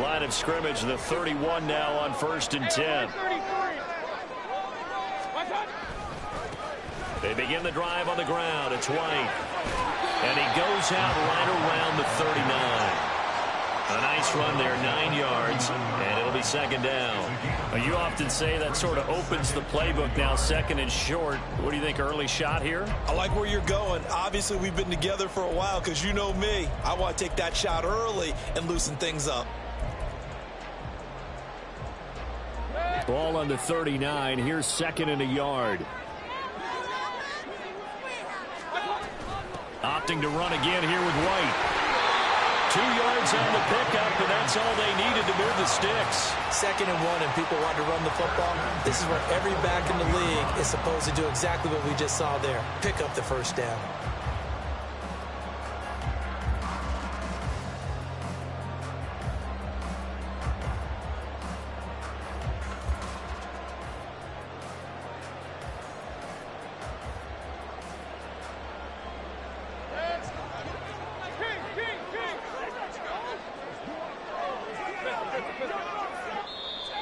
Line of scrimmage, the 31 now on 1st and 10. They begin the drive on the ground. It's White. And he goes out right around the 39. A nice run there, 9 yards, and it'll be 2nd down. You often say that sort of opens the playbook now, 2nd and short. What do you think, early shot here? I like where you're going. Obviously, we've been together for a while because you know me. I want to take that shot early and loosen things up. Ball on the 39. Here's 2nd and a yard. Opting to run again here with White. 2 yards on the pickup, and that's all they needed to move the sticks. 2nd and 1, and people want to run the football. This is where every back in the league is supposed to do exactly what we just saw there. Pick up the 1st down.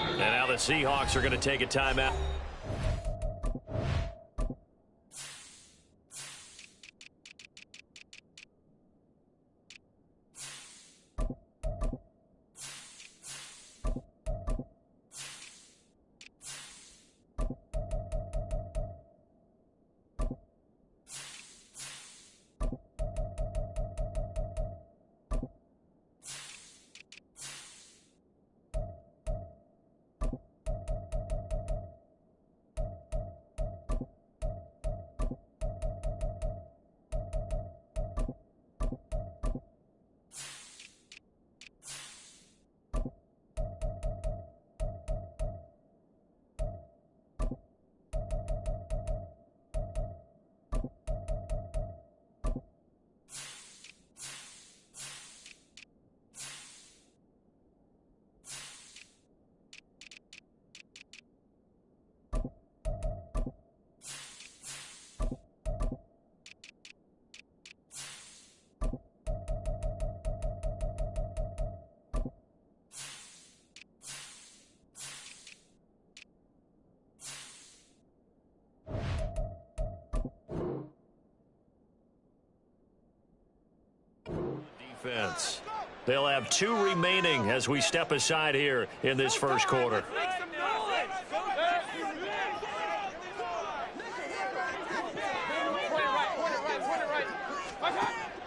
And now the Seahawks are going to take a timeout. Defense. They'll have 2 remaining as we step aside here in this first quarter.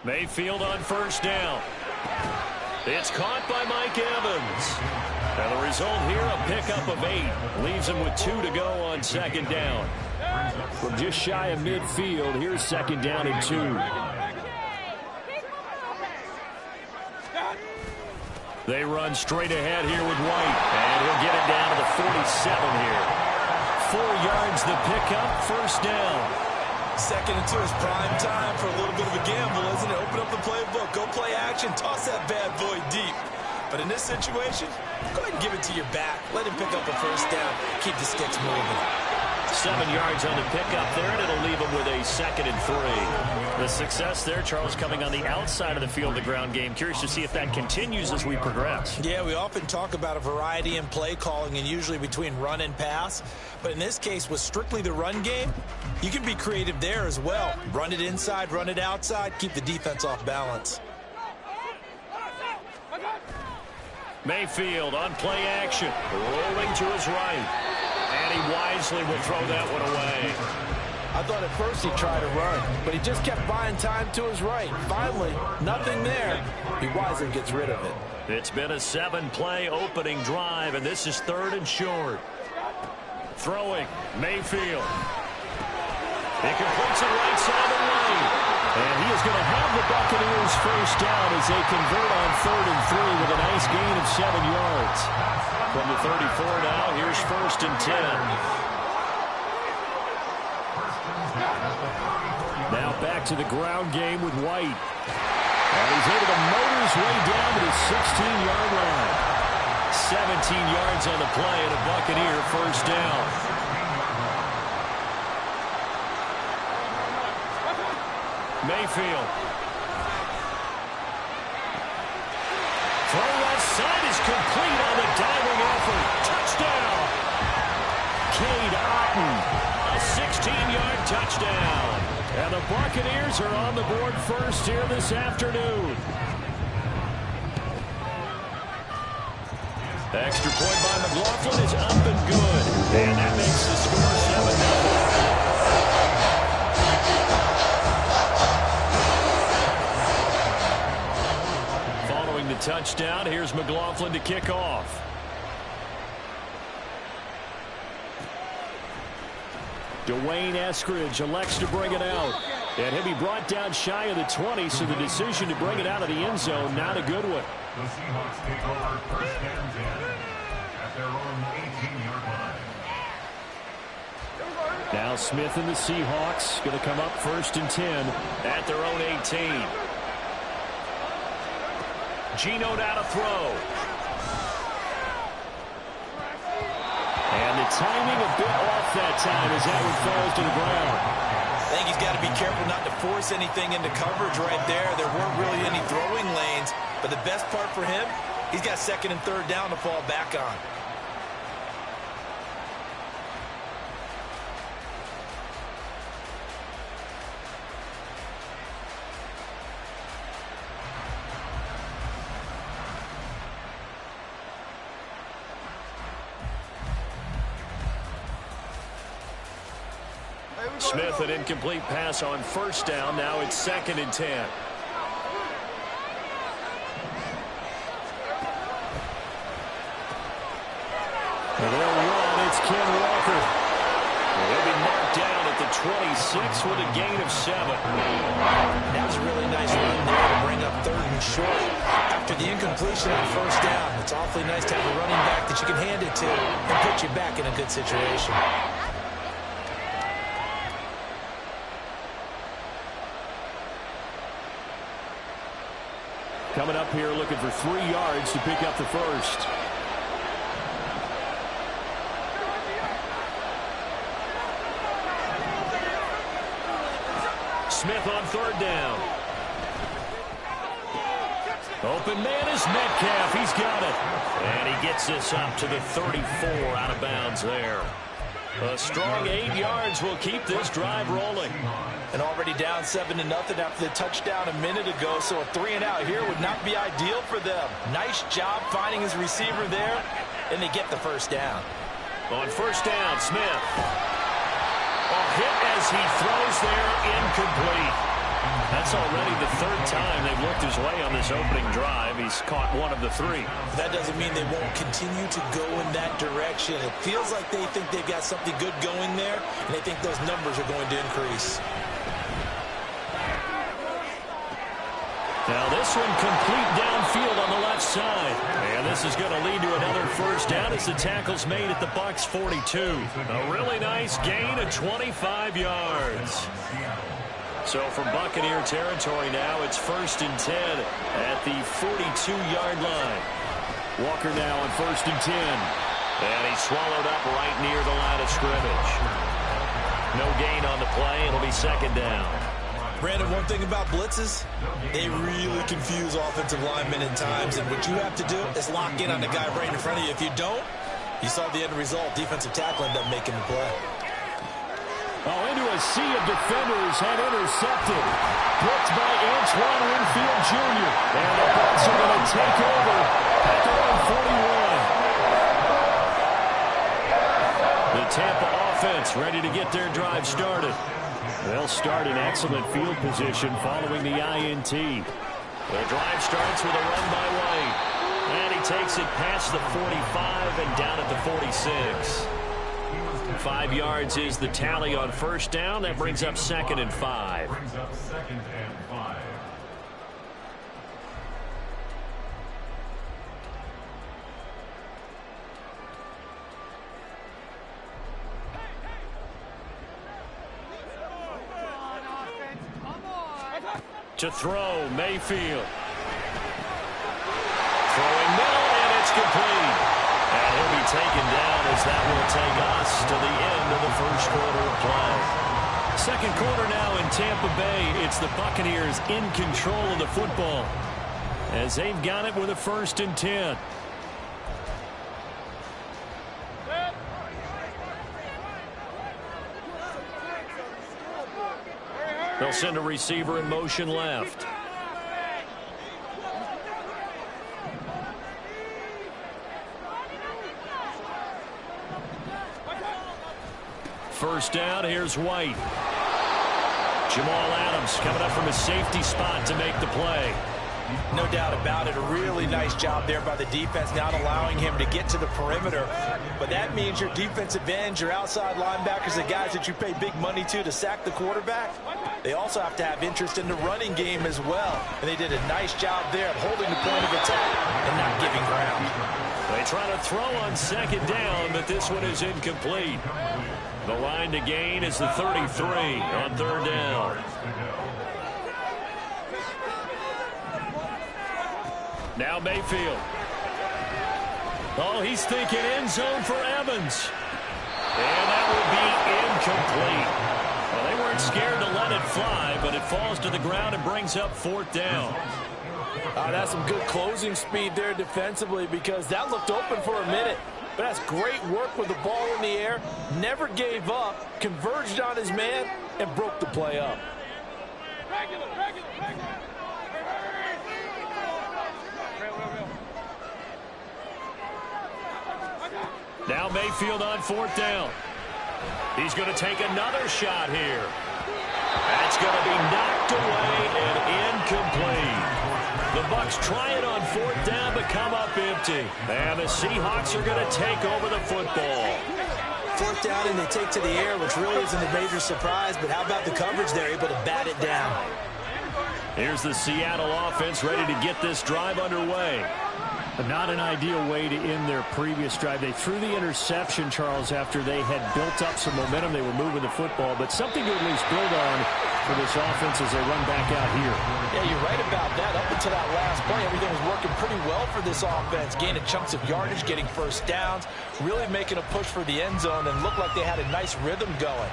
Mayfield on 1st down. It's caught by Mike Evans. And the result here, a pickup of 8. Leaves him with 2 to go on 2nd down. From just shy of midfield, here's 2nd down and 2. They run straight ahead here with White. And he'll get it down to the 47 here. 4 yards the pickup, 1st down. 2nd and 2 is prime time for a little bit of a gamble, isn't it? Open up the playbook, go play action, toss that bad boy deep. But in this situation, go ahead and give it to your back. Let him pick up a 1st down. Keep the sticks moving. 7 yards on the pickup there, and it'll leave him with a 2nd and 3. The success there, Charles, coming on the outside of the field, the ground game. Curious to see if that continues as we progress. Yeah, we often talk about a variety in play calling and usually between run and pass. But in this case, with strictly the run game, you can be creative there as well. Run it inside, run it outside, keep the defense off balance. Mayfield on play action, rolling to his right. And he wisely will throw that one away. I thought at first he tried to run, but he just kept buying time to his right. Finally, nothing there. He wisely gets rid of it. It's been a 7-play opening drive, and this is 3rd and short. Throwing, Mayfield. He completes it right side of the lane. And he is going to have the Buccaneers 1st down as they convert on 3rd and 3 with a nice gain of 7 yards. From the 34 now, here's 1st and 10. Now back to the ground game with White. And he's able to motor his way down to the 16-yard line. 17 yards on the play and a Buccaneer 1st down. Mayfield. Throw left inside is complete on the diving effort. Touchdown! Cade Otton, a 16-yard touchdown. And the Buccaneers are on the board first here this afternoon. Extra point by McLaughlin is up and good. And that makes the score 7-0. Following the touchdown, here's McLaughlin to kick off. Dwayne Eskridge elects to bring it out. And he'll be brought down shy of the 20, so the decision to bring it out of the end zone, not a good one. The Seahawks take over first and 10 at their own 18-yard line. Now Smith and the Seahawks going to come up first and 10 at their own 18. Geno down to throw. And the timing a bit off that time as that one falls to the ground. I think he's got to be careful not to force anything into coverage right there. There weren't really any throwing lanes, but the best part for him, he's got second and third down to fall back on. Smith, an incomplete pass on first down. Now it's second and 10. And they'll run. It's Ken Walker. He'll be marked down at the 26 with a gain of 7. That was a really nice run there to bring up third and short. After the incompletion on first down, it's awfully nice to have a running back that you can hand it to and put you back in a good situation. Coming up here looking for 3 yards to pick up the first. Smith on third down. Open man is Metcalf. He's got it. And he gets this up to the 34 out of bounds there. A strong 8 yards will keep this drive rolling. And already down 7-0 after the touchdown a minute ago, so a 3-and-out here would not be ideal for them. Nice job finding his receiver there, and they get the first down. On first down, Smith. A hit as he throws there, incomplete. That's already the third time they've looked his way on this opening drive. He's caught one of the 3. That doesn't mean they won't continue to go in that direction. It feels like they think they've got something good going there, and they think those numbers are going to increase. Now this one complete downfield on the left side. And this is going to lead to another first down as the tackle's made at the Bucs 42. A really nice gain of 25 yards. So from Buccaneer territory now, it's first and 10 at the 42-yard line. Walker now on first and 10. And he's swallowed up right near the line of scrimmage. No gain on the play. It'll be second down. Brandon, one thing about blitzes, they really confuse offensive linemen at times, and what you have to do is lock in on the guy right in front of you. If you don't, you saw the end result. Defensive tackle ended up making the play. Oh, into a sea of defenders and intercepted. Blitzed by Antoine Winfield Jr. And the Bucs are going to take over at their own 41. The Tampa offense ready to get their drive started. They'll start in excellent field position following the INT. The drive starts with a run by White. And he takes it past the 45 and down at the 46. 5 yards is the tally on first down. That brings up second and 5. To throw, Mayfield. Throwing middle, and it's complete. And he'll be taken down as that will take us to the end of the first quarter of play. Second quarter now in Tampa Bay. It's the Buccaneers in control of the football. as they've got it with a 1st and 10. They'll send a receiver in motion left. First down, here's White. Jamal Adams coming up from his safety spot to make the play. No doubt about it. A really nice job there by the defense, not allowing him to get to the perimeter. But that means your defensive ends, your outside linebackers, the guys that you pay big money to sack the quarterback, they also have to have interest in the running game as well. And they did a nice job there of holding the point of attack and not giving ground. They try to throw on 2nd down, but this one is incomplete. The line to gain is the 33 on 3rd down. Now Mayfield. Oh, he's thinking end zone for Evans. And that will be incomplete. Well, they weren't scared to let it fly, but it falls to the ground and brings up 4th down. That's some good closing speed there defensively, because that looked open for a minute. But that's great work with the ball in the air. Never gave up, converged on his man, and broke the play up. Now Mayfield on 4th down. He's going to take another shot here. That's going to be knocked away and incomplete. The Bucs try it on 4th down, but come up empty. And the Seahawks are going to take over the football. 4th down, and they take to the air, which really isn't a major surprise. But how about the coverage? They're able to bat it down. Here's the Seattle offense ready to get this drive underway. But not an ideal way to end their previous drive. They threw the interception, Charles, after they had built up some momentum. They were moving the football, but something to at least build on for this offense as they run back out here. Yeah, you're right about that. Up until that last play, everything was working pretty well for this offense, gaining chunks of yardage, getting 1st downs, really making a push for the end zone, and looked like they had a nice rhythm going.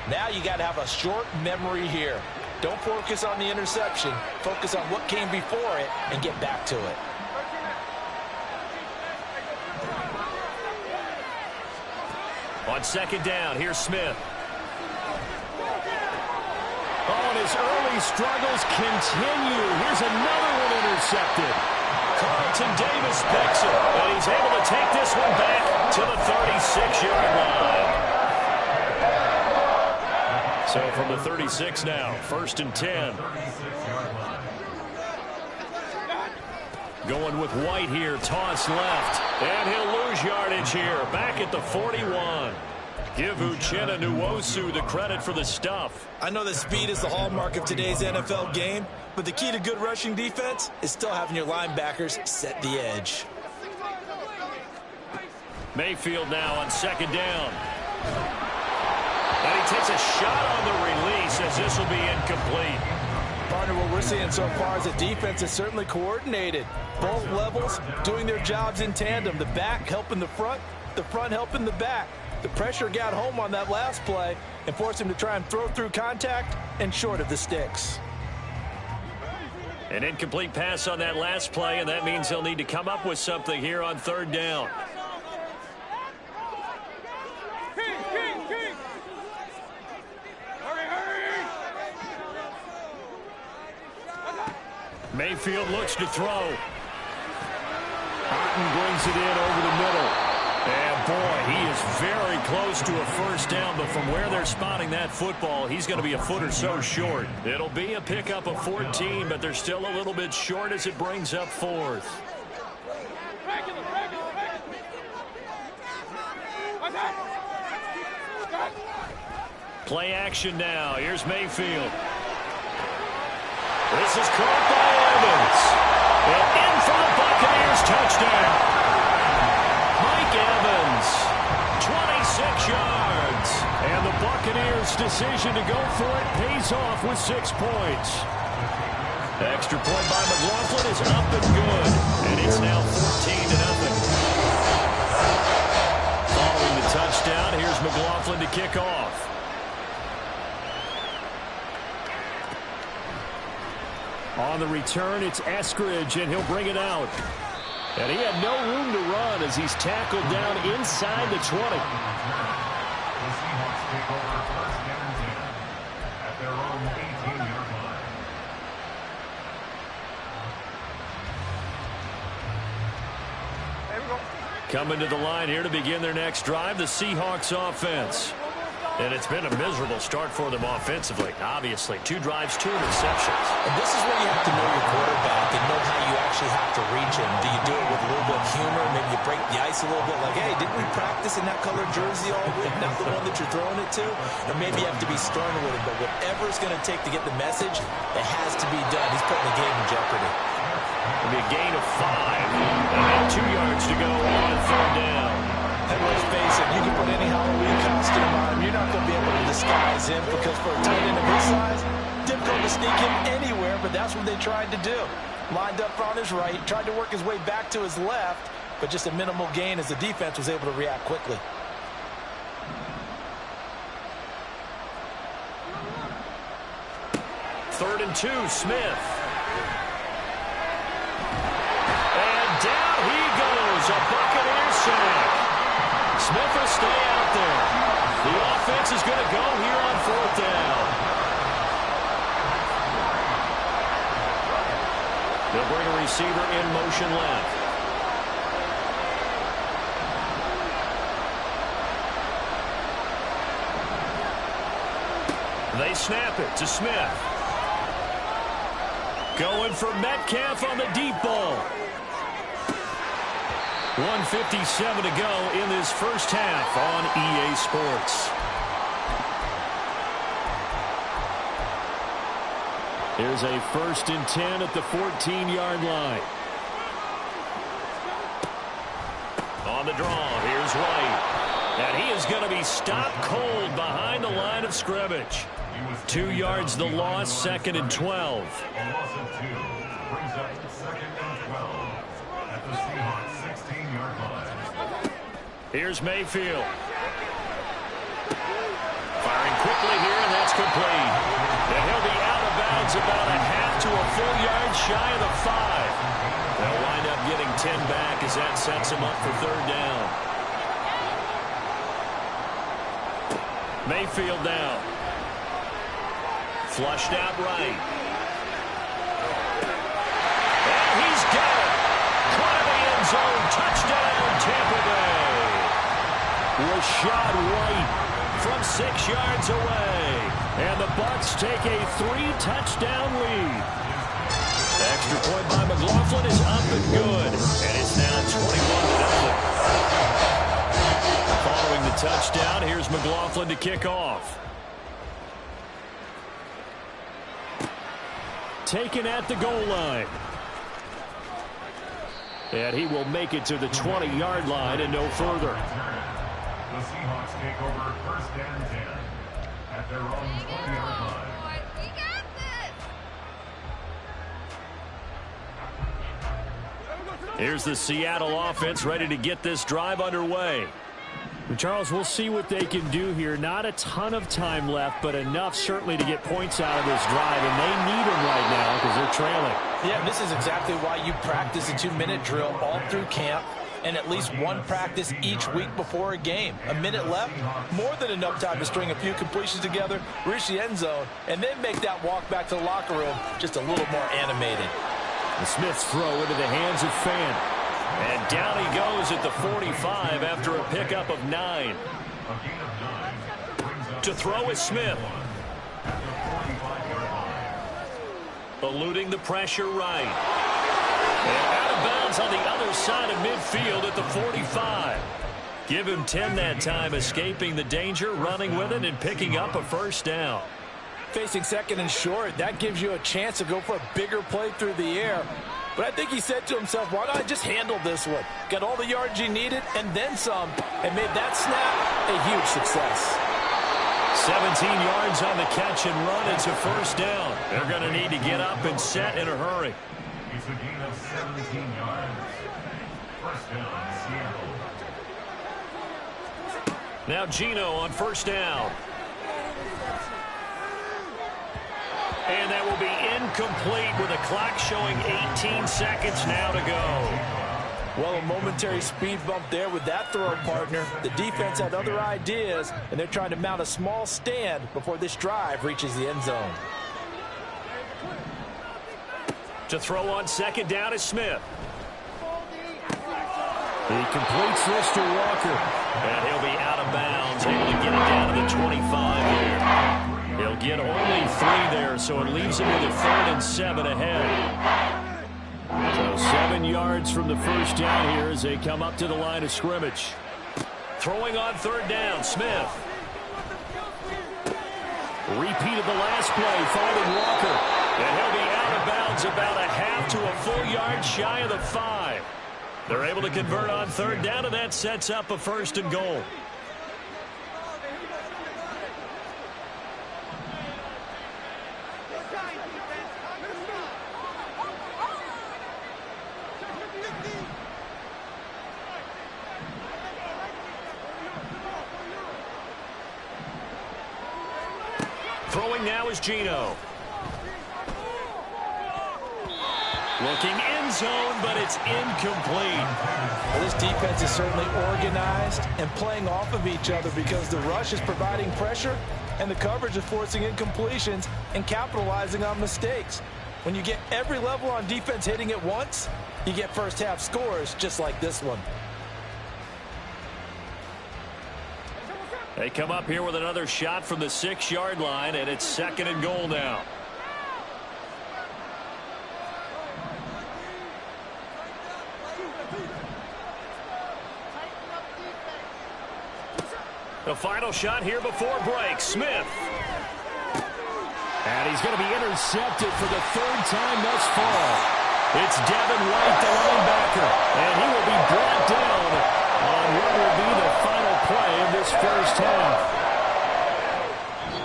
Now you got to have a short memory here. Don't focus on the interception. Focus on what came before it and get back to it. On 2nd down, here's Smith. Oh, and his early struggles continue. Here's another one intercepted. Carlton Davis picks it, and he's able to take this one back to the 36-yard line. So from the 36 now, 1st and 10. Going with White here, toss left, and he'll lose yardage here, back at the 41. Give Uchenna Nwosu the credit for the stuff. I know that speed is the hallmark of today's NFL game, but the key to good rushing defense is still having your linebackers set the edge. Mayfield now on 2nd down. And he takes a shot on the release, as this will be incomplete. Partner, what we're seeing so far is the defense is certainly coordinated. Both levels doing their jobs in tandem. The back helping the front helping the back. The pressure got home on that last play and forced him to try and throw through contact and short of the sticks. An incomplete pass on that last play, and that means they'll need to come up with something here on 3rd down. Mayfield looks to throw. Otten brings it in over the middle. And boy, he is very close to a 1st down, but from where they're spotting that football, he's going to be a foot or so short. It'll be a pickup of 14, but they're still a little bit short as it brings up 4th. Play action now. Here's Mayfield. This is caught by Evans. And in for the Buccaneers, touchdown. Mike Evans, 26 yards. And the Buccaneers' decision to go for it pays off with 6 points. The extra point by McLaughlin is up and good. And it's now 14-0. Following the touchdown, here's McLaughlin to kick off. On the return, it's Eskridge, and he'll bring it out. And he had no room to run as he's tackled down inside the 20. The Seahawks take over first and 10 at their own 18-yard line. Coming to the line here to begin their next drive, the Seahawks offense. And it's been a miserable start for them offensively, obviously. 2 drives, 2 interceptions. And this is where you have to know your quarterback and know how you actually have to reach him. Do you do it with a little bit of humor? Maybe you break the ice a little bit like, hey, didn't we practice in that colored jersey all week? Not the one that you're throwing it to? Or maybe you have to be stern with him. But whatever it's going to take to get the message, it has to be done. He's putting the game in jeopardy. It'll be a gain of 5. And 2 yards to go on 3rd down. And let's face it, you can put any Halloween costume on him. You're not going to be able to disguise him because for a tight end of his size, difficult to sneak him anywhere, but that's what they tried to do. Lined up on his right, tried to work his way back to his left, but just a minimal gain as the defense was able to react quickly. Third and 2, Smith. And down he goes, a Buccaneer sack. Smith will stay out there. The offense is going to go here on 4th down. They'll bring a receiver in motion left. They snap it to Smith. Going for Metcalf on the deep ball. 1:57 to go in this first half on EA Sports. Here's a 1st and 10 at the 14-yard line. On the draw, here's White. And he is going to be stopped cold behind the line of scrimmage. 2 yards the loss, 2nd and 12. A loss of 2 brings up 2nd and 12 at the Seahawks 16-yard line. Here's Mayfield. Firing quickly here, and that's complete. And he'll be out of bounds about a half to a full yard shy of the 5. They'll wind up getting 10 back as that sets him up for 3rd down. Mayfield now. Flushed out right. And he's got it. Caught in the end zone. Touchdown, Tampa Bay. Rashad White from 6 yards away. And the Bucs take a 3-touchdown lead. Extra point by McLaughlin is up and good. And it's now 21-0. Following the touchdown, here's McLaughlin to kick off. Taken at the goal line. And he will make it to the 20-yard line and no further. The Seahawks take over 1st and 10 at their own 20-yard line. We got this. Here's the Seattle offense ready to get this drive underway. Charles, we'll see what they can do here. Not a ton of time left, but enough certainly to get points out of this drive, and they need them right now because they're trailing. Yeah, this is exactly why you practice a 2-minute drill all through camp and at least one practice each week before a game. A minute left, more than enough time to string a few completions together, reach the end zone, and then make that walk back to the locker room just a little more animated. The Smith's throw into the hands of Fan. And down he goes at the 45 after a pickup of 9. To throw is Smith. Eluding the pressure right. And out of bounds on the other side of midfield at the 45. Give him 10 that time, escaping the danger, running with it, and picking up a 1st down. Facing 2nd and short, that gives you a chance to go for a bigger play through the air. But I think he said to himself, why don't I just handle this one? Got all the yards you needed and then some, and made that snap a huge success. 17 yards on the catch and run. It's a 1st down. They're going to need to get up and set in a hurry. It's a gain of 17 yards. 1st down, Seattle. Now Geno on 1st down. And that will be incomplete with the clock showing 18 seconds now to go. Well, a momentary speed bump there with that throw, partner. The defense had other ideas, and they're trying to mount a small stand before this drive reaches the end zone. To throw on second down is Smith. He completes this to Walker. And he'll be out of bounds, able to get it down to the 25 here. He'll get only 3 there, so it leaves him with a 3rd and 7 ahead. So 7 yards from the first down here as they come up to the line of scrimmage. Throwing on 3rd down, Smith. Repeat of the last play, finding Walker. And he'll be out of bounds about a half to a full yard shy of the 5. They're able to convert on 3rd down, and that sets up a 1st and goal. Throwing now is Geno. Looking end zone, but it's incomplete. Well, this defense is certainly organized and playing off of each other because the rush is providing pressure and the coverage is forcing incompletions and capitalizing on mistakes. When you get every level on defense hitting at once, you get first half scores just like this one. They come up here with another shot from the 6-yard line, and it's 2nd and goal now. The final shot here before break, Smith. And he's going to be intercepted for the 3rd time thus far. It's Devin White, the linebacker, and he will be brought down on what will be the final play of this first half.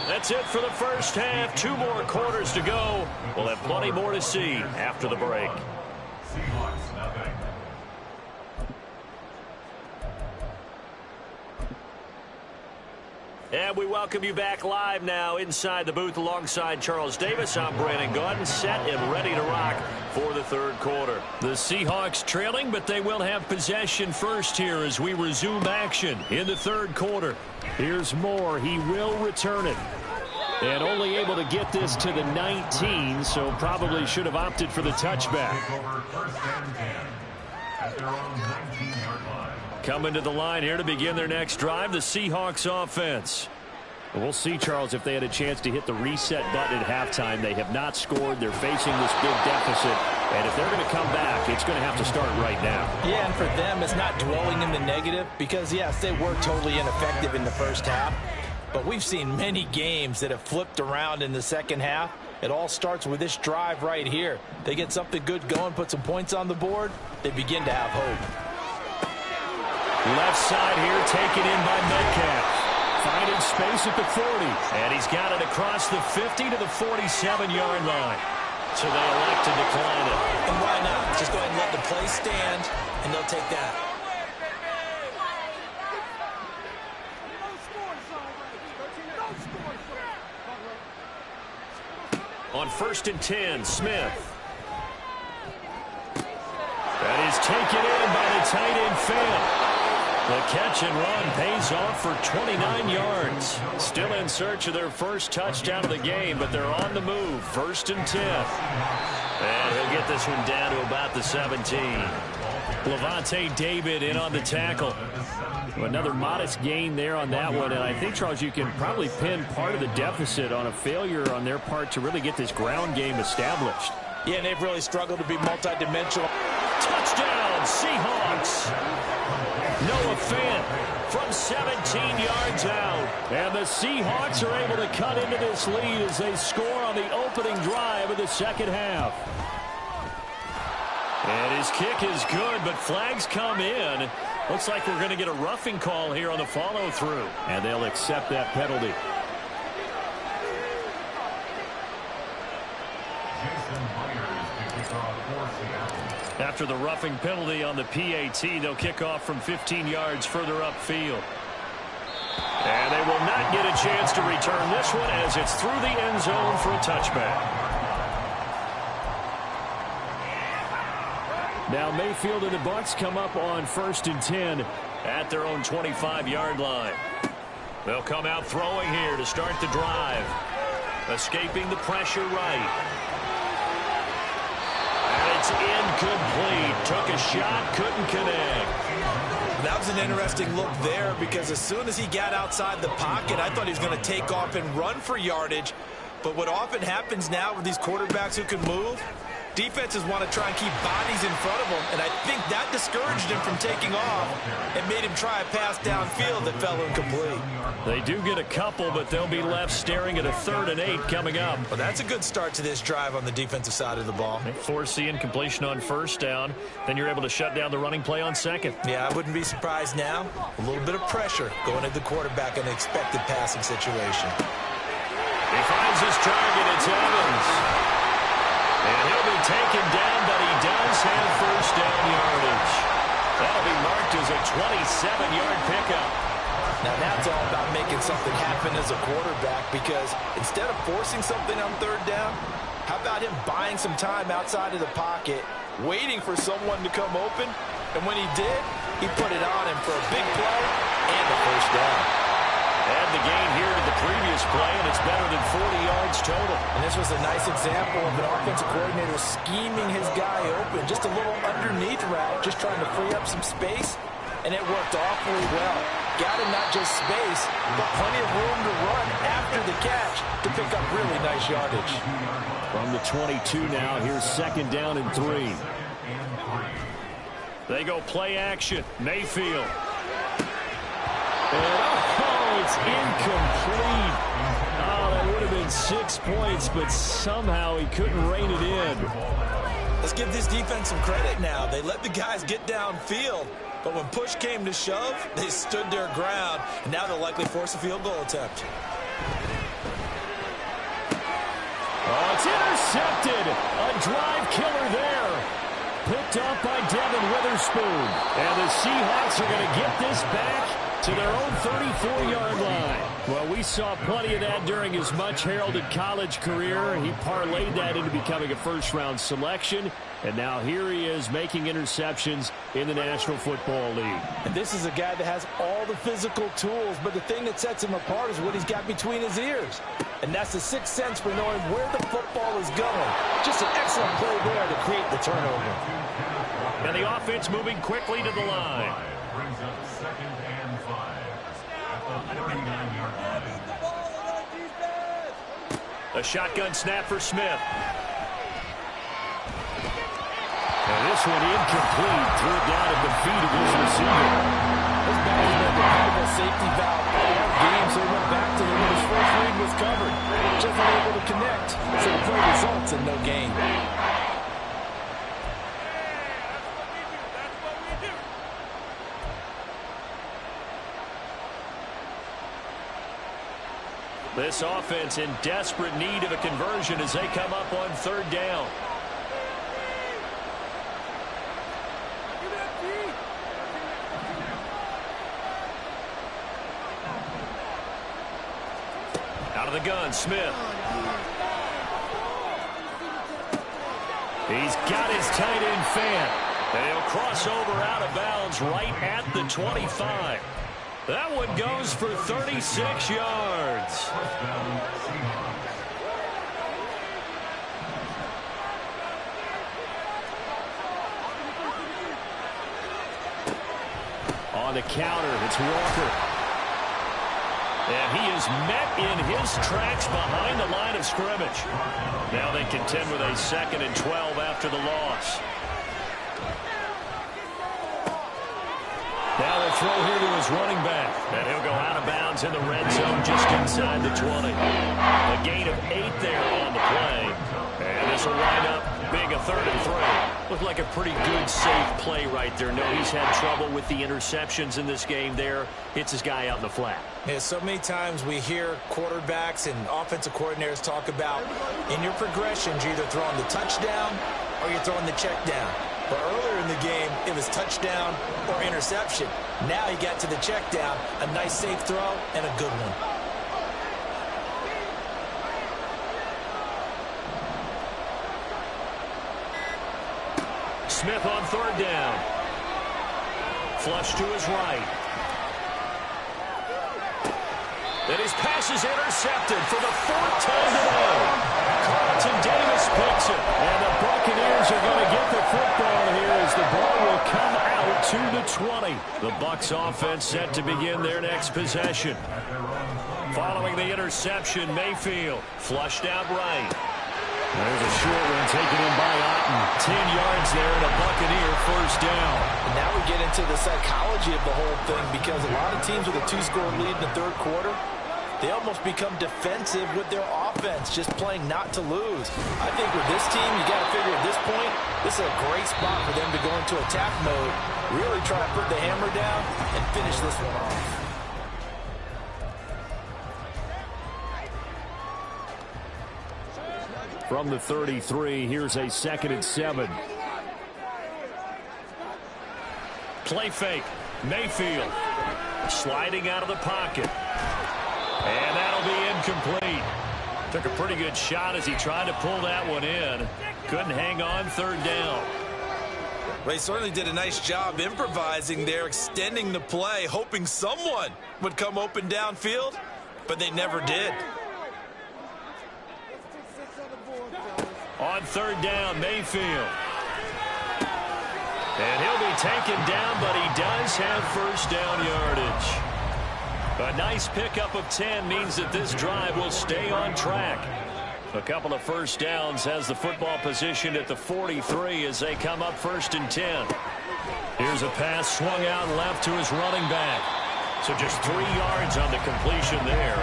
That's it for the first half. 2 more quarters to go. We'll have plenty more to see after the break. Seahawks, nothing. And we welcome you back live now inside the booth alongside Charles Davis. I'm Brandon Gaudin, set and ready to rock for the 3rd quarter. The Seahawks trailing, but they will have possession first here as we resume action in the 3rd quarter. Here's Moore. He will return it. And only able to get this to the 19, so probably should have opted for the touchback. Take over 1st and 10 at their own 19-yard line. Coming to the line here to begin their next drive, the Seahawks offense. We'll see, Charles, if they had a chance to hit the reset button at halftime. They have not scored. They're facing this big deficit. And if they're going to come back, it's going to have to start right now. Yeah, and for them, it's not dwelling in the negative because, yes, they were totally ineffective in the first half. But we've seen many games that have flipped around in the second half. It all starts with this drive right here. They get something good going, put some points on the board, they begin to have hope. Left side here taken in by Metcalf. Finding space at the 40. And he's got it across the 50 to the 47-yard line. So they elect to decline it. And why not? Just go ahead and let the play stand, and they'll take that. On 1st and 10, Smith. That is taken in by the tight end Fant. The catch and run pays off for 29 yards. Still in search of their first touchdown of the game, but they're on the move. 1st and 10. And he'll get this one down to about the 17. Levante David in on the tackle. Another modest gain there on that one, and I think, Charles, you can probably pin part of the deficit on a failure on their part to really get this ground game established. Yeah, and they've really struggled to be multidimensional. Touchdown, Seahawks. Noah Fant from 17 yards out. And the Seahawks are able to cut into this lead as they score on the opening drive of the second half. And his kick is good, but flags come in. Looks like we're going to get a roughing call here on the follow-through. And they'll accept that penalty. Jason Myers to kick off for Seattle. After the roughing penalty on the PAT, they'll kick off from 15 yards further upfield. And they will not get a chance to return this one as it's through the end zone for a touchback. Now Mayfield and the Bucs come up on 1st and 10 at their own 25-yard line. They'll come out throwing here to start the drive. Escaping the pressure right. And it's incomplete. Took a shot, couldn't connect. That was an interesting look there because as soon as he got outside the pocket, I thought he was going to take off and run for yardage. But what often happens now with these quarterbacks who can move, defenses want to try and keep bodies in front of him, and I think that discouraged him from taking off and made him try a pass downfield that fell incomplete. They do get a couple, but they'll be left staring at a 3rd and 8 coming up. Well, that's a good start to this drive on the defensive side of the ball. They force the incompletion on 1st down. Then you're able to shut down the running play on 2nd. Yeah, I wouldn't be surprised now. A little bit of pressure going at the quarterback in an expected passing situation. He finds his target. It's Evans. And he'll be taken down, but he does have 1st down yardage. That'll be marked as a 27-yard pickup. Now that's all about making something happen as a quarterback because instead of forcing something on 3rd down, how about him buying some time outside of the pocket, waiting for someone to come open, and when he did, he put it on him for a big play and the 1st down. Had the gain here in the previous play, and it's better than 40 yards total. And this was a nice example of an offensive coordinator scheming his guy open. Just a little underneath route, just trying to free up some space, and it worked awfully well. Got him not just space, but plenty of room to run after the catch to pick up really nice yardage. From the 22 now, here's 2nd down and 3. They go play action. Mayfield. And it's incomplete. Oh, that would have been 6 points, but somehow he couldn't rein it in. Let's give this defense some credit now. They let the guys get downfield, but when push came to shove, they stood their ground, and now they'll likely force a field goal attempt. Oh, it's intercepted. A drive killer there. Picked off by Devin Witherspoon. And the Seahawks are going to get this back to their own 34-yard line. Well, we saw plenty of that during his much-heralded college career. He parlayed that into becoming a first-round selection. And now here he is making interceptions in the National Football League. And this is a guy that has all the physical tools, but the thing that sets him apart is what he's got between his ears. And that's the sixth sense for knowing where the football is going. Just an excellent play there to create the turnover. And the offense moving quickly to the line. Brings up 2nd and 5 at the 39-yard line. A shotgun snap for Smith. And this one incomplete. Threw it down at the feet of his receiver. This back has been a dependable safety valve all game, so he went back to him when his first read was covered. Just unable to connect, so the play results in no gain. This offense in desperate need of a conversion as they come up on 3rd down. Out of the gun, Smith. He's got his tight end fan. And he'll cross over out of bounds right at the 25. That one goes for 36 yards. On the counter, it's Walker. And he is met in his tracks behind the line of scrimmage. Now they contend with a 2nd and 12 after the loss. Now they'll throw here to his running back. And he'll go out of bounds in the red zone just inside the 20. A gain of 8 there on the play. And this will wind up being a 3rd and 3. Looked like a pretty good, safe play right there. No, he's had trouble with the interceptions in this game there. Hits his guy out in the flat. Yeah, so many times we hear quarterbacks and offensive coordinators talk about in your progressions, you're either throwing the touchdown or you're throwing the check down. But earlier in the game, it was touchdown or interception. Now he got to the check down, a nice safe throw, and a good one. Smith on third down. Flush to his right. And his pass is intercepted for the fourth time today. Carlton Davis picks it. And the Buccaneers are going to get the football here as the ball will come out to the 20. The Bucs offense set to begin their next possession. Following the interception, Mayfield flushed out right. There's a short one taken in by Otten. 10 yards there and a Buccaneer first down. And now we get into the psychology of the whole thing, because a lot of teams with a 2-score lead in the third quarter, they almost become defensive with their offense, just playing not to lose. I think with this team, you got to figure at this point, this is a great spot for them to go into attack mode, really try to put the hammer down and finish this one off. From the 33, here's a 2nd and 7. Play fake. Mayfield sliding out of the pocket. And that'll be incomplete. Took a pretty good shot as he tried to pull that one in. Couldn't hang on third down. Well, he certainly did a nice job improvising there, extending the play, hoping someone would come open downfield, but they never did. On third down, Mayfield. And he'll be taken down, but he does have first down yardage. A nice pickup of 10 means that this drive will stay on track. A couple of first downs has the football positioned at the 43 as they come up 1st and 10. Here's a pass swung out left to his running back. So just 3 yards on the completion there.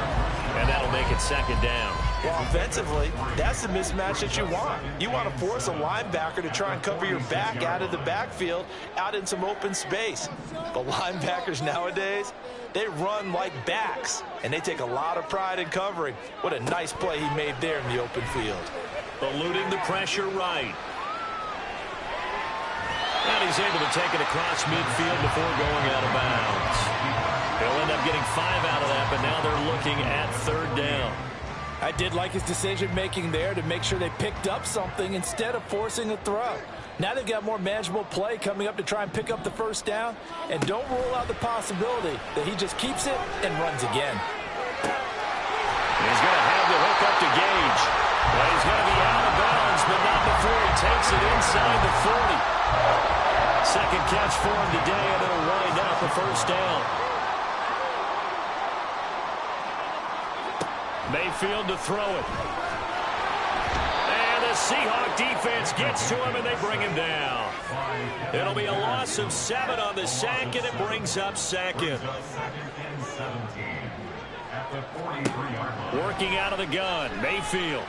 And that'll make it 2nd down. Well, offensively, that's the mismatch that you want. You want to force a linebacker to try and cover your back out of the backfield, out in some open space. But linebackers nowadays, they run like backs, and they take a lot of pride in covering. What a nice play he made there in the open field. Eluding the pressure right. And he's able to take it across midfield before going out of bounds. He'll end up getting 5 out of that, but now they're looking at 3rd down. I did like his decision-making there to make sure they picked up something instead of forcing a throw. Now they've got more manageable play coming up to try and pick up the first down, and don't rule out the possibility that he just keeps it and runs again. He's going to have the hook up to Gage. Well, he's going to be out of bounds, but not before he takes it inside the 40. Second catch for him today, and it'll wind up a first down. Mayfield to throw it. And the Seahawk defense gets to him, and they bring him down. It'll be a loss of 7 on the sack, and it brings up 2nd. Working out of the gun, Mayfield.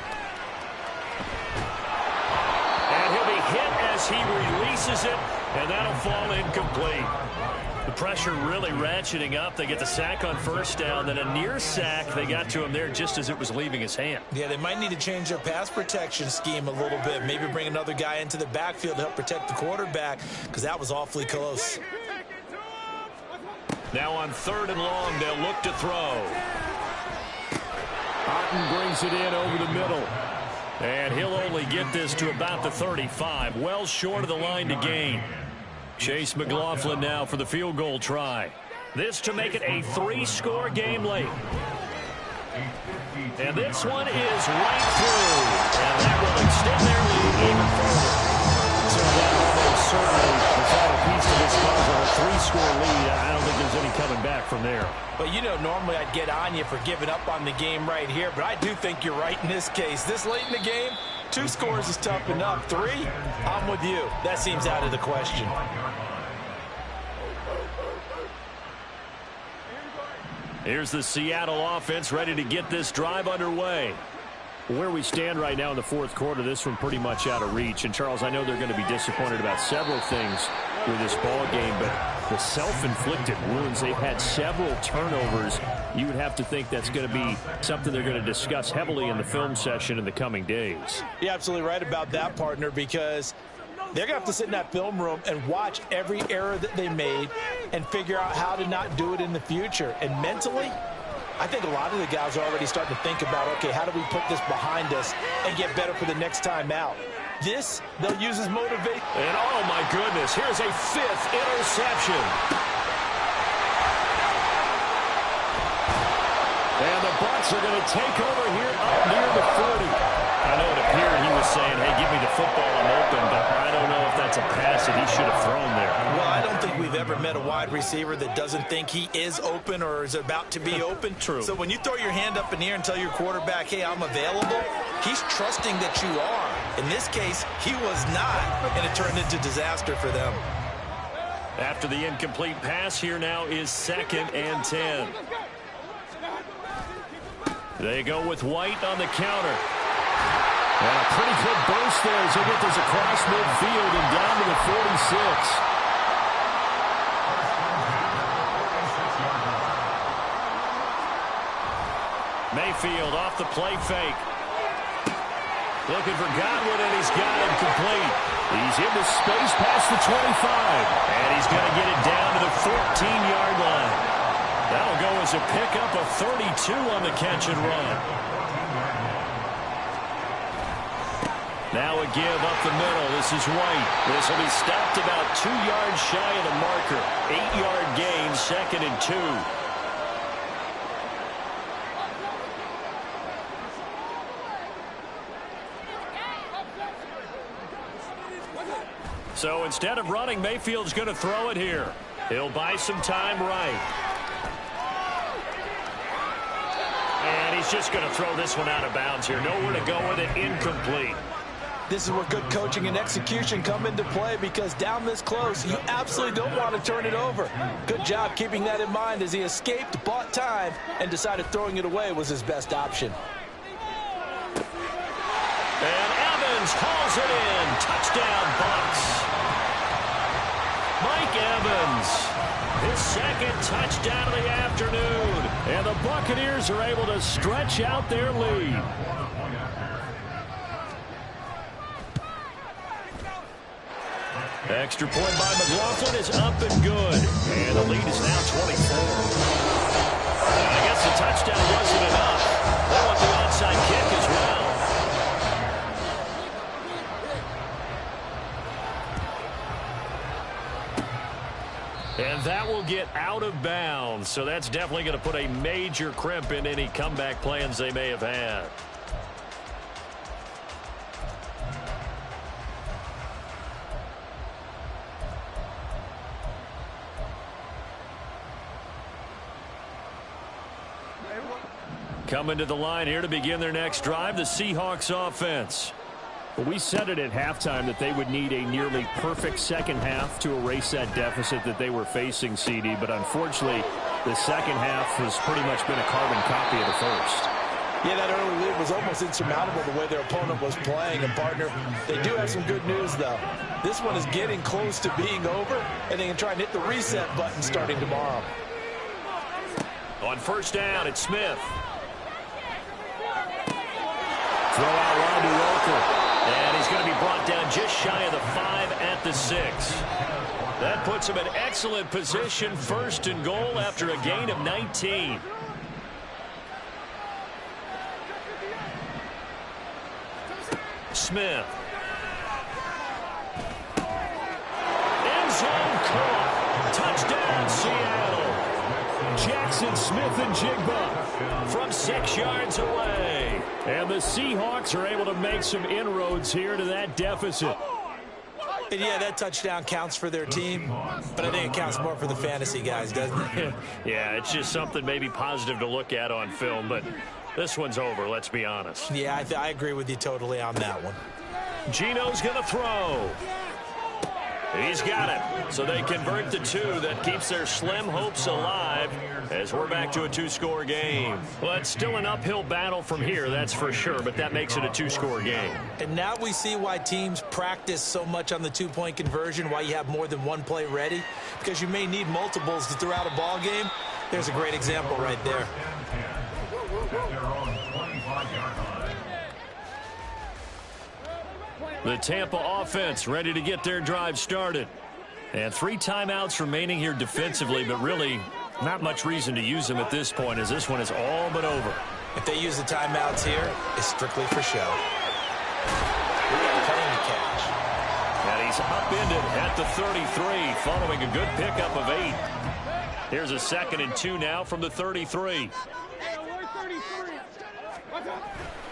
And he'll be hit as he releases it, and that'll fall incomplete. The pressure really ratcheting up. They get the sack on first down, then a near sack. They got to him there just as it was leaving his hand. Yeah, they might need to change their pass protection scheme a little bit. Maybe bring another guy into the backfield to help protect the quarterback, because that was awfully close. Now on 3rd and long, they'll look to throw. Otten brings it in over the middle. And he'll only get this to about the 35. Well short of the line to gain. Chase McLaughlin now for the field goal try. This to make it a 3-score game late. And this one is right through. And that will extend their lead even further. So that almost certainly the final piece to this puzzle. A 3-score lead. I don't think there's any coming back from there. But you know, normally I'd get on you for giving up on the game right here, but I do think you're right in this case. This late in the game, 2 scores is tough enough. 3, I'm with you. That seems out of the question. Here's the Seattle offense ready to get this drive underway. Where we stand right now in the 4th quarter, this one pretty much out of reach. And, Charles, I know they're going to be disappointed about several things with this ball game, but the self-inflicted wounds, they've had several turnovers. You would have to think that's going to be something they're going to discuss heavily in the film session in the coming days. You're absolutely right about that, partner, because They're going to have to sit in that film room and watch every error that they made and figure out how to not do it in the future. And mentally, I think a lot of the guys are already starting to think about, okay, how do we put this behind us and get better for the next time out? This, they'll use as motivation. And, oh, my goodness, here's a 5th interception. And the Bucs are going to take over here up near the 40. I know it appeared he was saying, hey, give me the football, I'm open, but I don't know if that's a pass that he should have thrown there. Well, I don't think we've ever met a wide receiver that doesn't think he is open or is about to be open. True. So when you throw your hand up in the air and tell your quarterback, hey, I'm available, he's trusting that you are. In this case, he was not, and it turned into disaster for them. After the incomplete pass, here now is 2nd and 10. They go with White on the counter. And a pretty good burst there as he gets this across midfield and down to the 46. Mayfield off the play fake. Looking for Godwin, and he's got him complete. He's into space past the 25. And he's going to get it down to the 14-yard line. That'll go as a pickup of 32 on the catch and run. Now a give up the middle. This is White. This will be stopped about 2 yards shy of the marker. 8-yard gain, 2nd and 2. So instead of running, Mayfield's going to throw it here. He'll buy some time right. And he's just going to throw this one out of bounds here. Nowhere to go with it. Incomplete. This is where good coaching and execution come into play, because down this close, you absolutely don't want to turn it over. Good job keeping that in mind as he escaped, bought time, and decided throwing it away was his best option. And Evans hauls it in. Touchdown, Bucs. Mike Evans, his 2nd touchdown of the afternoon. And the Buccaneers are able to stretch out their lead. Extra point by McLaughlin is up and good. And the lead is now 24. And I guess the touchdown wasn't enough. They want the onside kick as well. And that will get out of bounds. So that's definitely going to put a major crimp in any comeback plans they may have had. Coming to the line here to begin their next drive, the Seahawks offense. Well, we said it at halftime that they would need a nearly perfect second half to erase that deficit that they were facing, CD. But unfortunately, the second half has pretty much been a carbon copy of the first. Yeah, that early lead was almost insurmountable the way their opponent was playing. And, partner, they do have some good news, though. This one is getting close to being over, and they can try and hit the reset button starting tomorrow. On first down, it's Smith. Throw out wide to Roker. And he's going to be brought down just shy of the 5 at the 6. That puts him in excellent position, 1st and goal after a gain of 19. Smith. End zone caught. Touchdown, Seattle. Jackson Smith and Jigba from 6 yards away. And the Seahawks are able to make some inroads here to that deficit. And yeah, that touchdown counts for their team, but I think it counts more for the fantasy guys, doesn't it? Yeah, it's just something maybe positive to look at on film, but this one's over, let's be honest. Yeah, I agree with you totally on that one. Gino's going to throw. He's got it. So they convert the 2. That keeps their slim hopes alive as we're back to a 2-score game. Well, it's still an uphill battle from here, that's for sure, but that makes it a 2-score game. And now we see why teams practice so much on the 2-point conversion, why you have more than one play ready, because you may need multiples to throw out a ball game. There's a great example right there. The Tampa offense ready to get their drive started. And 3 timeouts remaining here defensively, but really not much reason to use them at this point as this one is all but over. If they use the timeouts here, it's strictly for show. Playing to catch. And he's upended at the 33 following a good pickup of 8. Here's a 2nd and 2 now from the 33.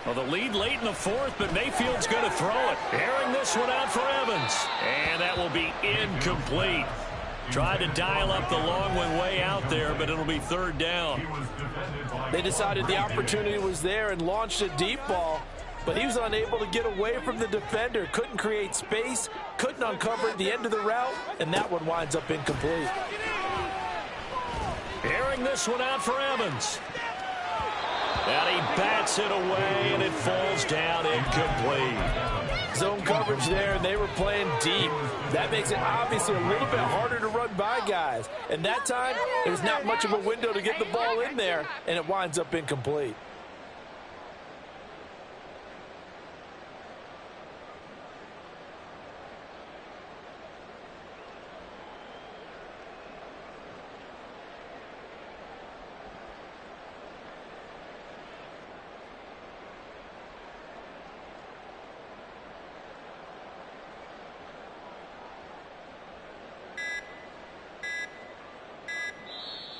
Well, the lead late in the 4th, but Mayfield's going to throw it. Airing this one out for Evans. And that will be incomplete. Tried to dial up the long one way out there, but it'll be 3rd down. They decided the opportunity was there and launched a deep ball, but he was unable to get away from the defender. Couldn't create space, couldn't uncover the end of the route, and that one winds up incomplete. Airing this one out for Evans. And he bats it away, and it falls down incomplete. Zone coverage there, and they were playing deep. That makes it obviously a little bit harder to run by guys. And that time, there's not much of a window to get the ball in there, and it winds up incomplete.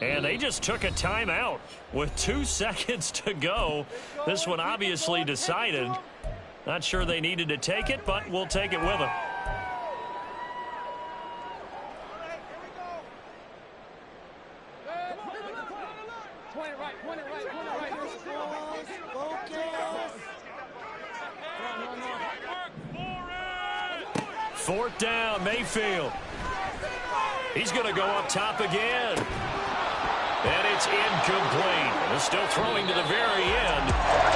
And they just took a timeout with 2 seconds to go. This one obviously decided. Not sure they needed to take it, but we'll take it with them. Fourth down, Mayfield. He's going to go up top again. And it's incomplete. They're still throwing to the very end.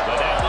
But now this